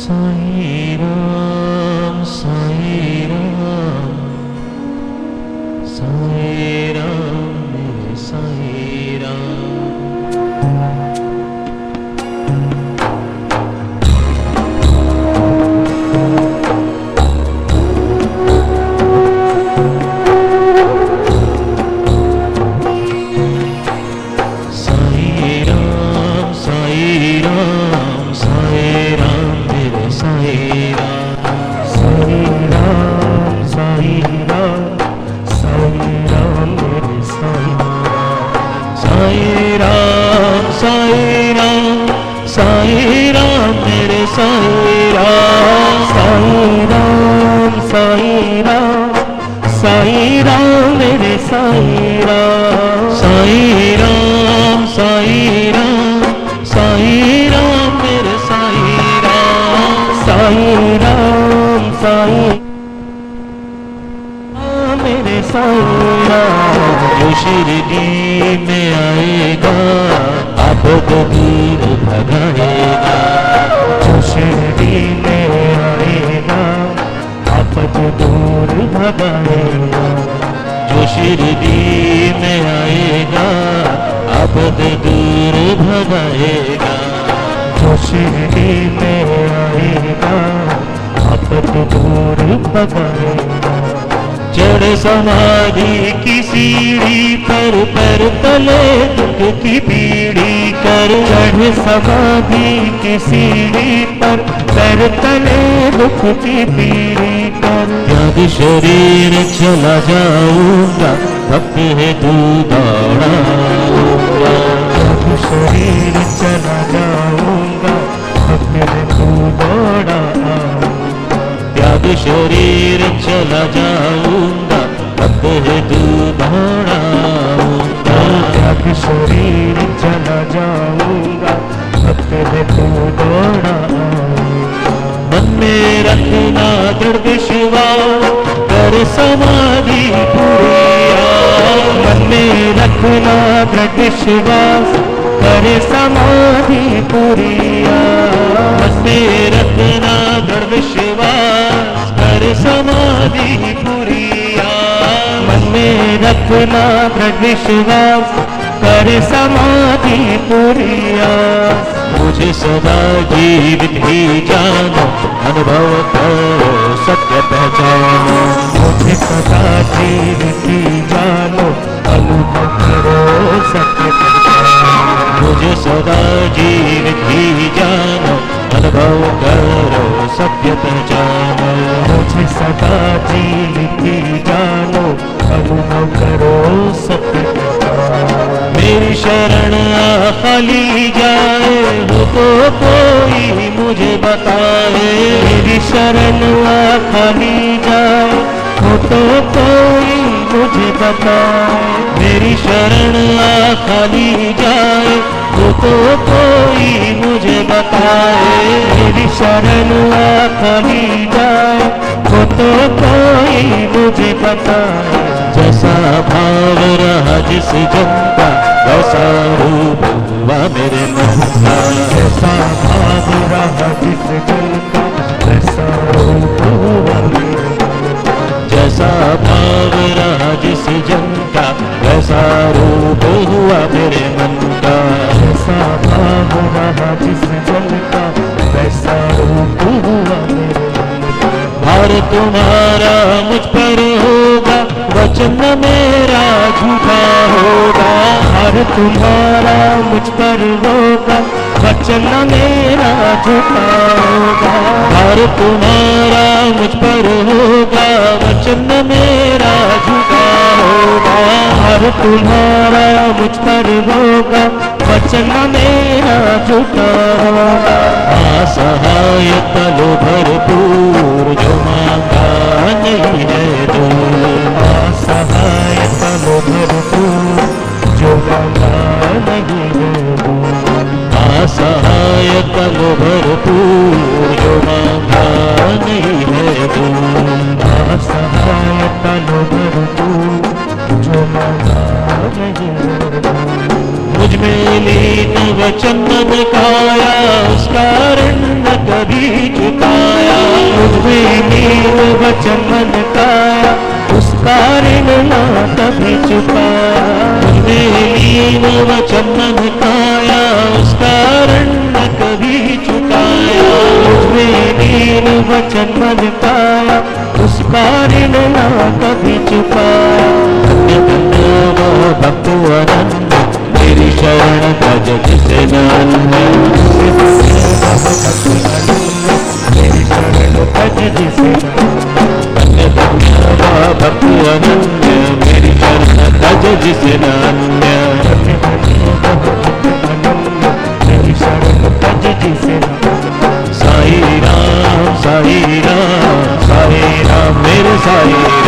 साईं राम साईं राम साईं राम मेरे साईं राम। साईं राम साईं राम मेरे साईं राम। साईं राम साईं राम साईं राम मेरे साईं राम। साईं राम साईं राम साईं राम मेरे साईं राम। साईं राम साईं मेरे साईं राम। जो शिरडी में आएगा आफत दूर भगाएगा। जो शिरडी में आएगा आफत दूर भगाएगा। जो शिरडी में आएगा आफत दूर भगाएगा। जो शिरडी में आएगा आफत दूर भगाएगा। जड़ समाधि की सीढ़ी पर पैर तले दुख की पीढ़ी कर। जड़ समाधि की सीढ़ी पर पैर तले दुख की पीढ़ी कर। जब शरीर चला जाऊंगा भक्त है तू दौड़ाऊंगा। जब शरीर चला जाऊंगा भक्त है तू दौड़ाऊंगा। त्याग शरीर चला जाऊंगा भक्त है तू दौड़ाऊंगा। त्याग शरीर चला जाऊंगा भक्त है तू दौड़ाऊंगा। मन में रखना दृढ़ विश्वास कर समाधि पुरिया। मन में रखना दृढ़ विश्वास कर समाधि पुरिया। मन में रखना दृढ़ विश्वास कर समाधि पुरिया। मन में रखना दृढ़ विश्वास कर समाधि पुरिया। मुझे सदा जीवित ही जानो अनुभव करो सत्य पहचानो। मुझे सदा जीवित ही जानो अनुभव करो सत्य पहचानो। मुझे सदा जीवित ही जानो अनुभव करो सत्य पहचानो। मुझे सदा जीवित ही जानो अनुभव करो सत्य पहचानो। मेरी शरण खाली जाए हो तो कोई मुझे बताए। मेरी शरण खाली जाए हो तो कोई मुझे बताए। मेरी शरण खाली जाए हो तो कोई मुझे बताए। मेरी शरण खाली जाए हो तो कोई मुझे बताए। जैसा भाव रहा जिस जन का वैसा रूप हुआ मेरे मन का। जैसा भाव रहा जिस जन का वैसा रूप हुआ मेरे मन का। जैसा भाव रहा जिस जन का वैसा रूप हुआ मेरे मन का। जैसा भाव रहा जिस जन का वैसा रूप हुआ मेरे मन का। भार तुम्हारा मुझ पर होगा वचन मेरा झूठा होगा। भार तुम्हारा मुझ पर होगा वचन मेरा झूठा होगा। भार तुम्हारा मुझ पर होगा वचन मेरा झूठा होगा। भार तुम्हारा मुझ पर होगा वचन मेरा झूठा होगा। असहाय तलो भरपूर जो मांगा नहीं है दूर। असहाय तलो भरपूर जो मांगा नहीं है दूर। असहाय तलो भरपूर जो मांगा नहीं है दूर। असहाय तलो भरपूर जो मांगा नहीं होगा। मुझ में लीन वचन मन काया, उसका ऋण न कभी चुकाया। मुझ में लीन वचन मन काया, उसका ऋण ना कभी चुकाया। मुझ में लीन वचन मन काया, उसका ऋण न कभी चुकाया। मुझ में लीन वचन मन काया, उसका ऋण ना कभी चुकाया। धन्य धन्य वो भक्त अनन्य, मेरी शरण तज जिसे नान्य। मेरी शरण तज जिसे धन्य धन्य वो भक्त अनन्य, मेरी शरण तज जिसे नान्य। मेरी शरण तज जिसे साई राम साई राम साई राम मेरे साई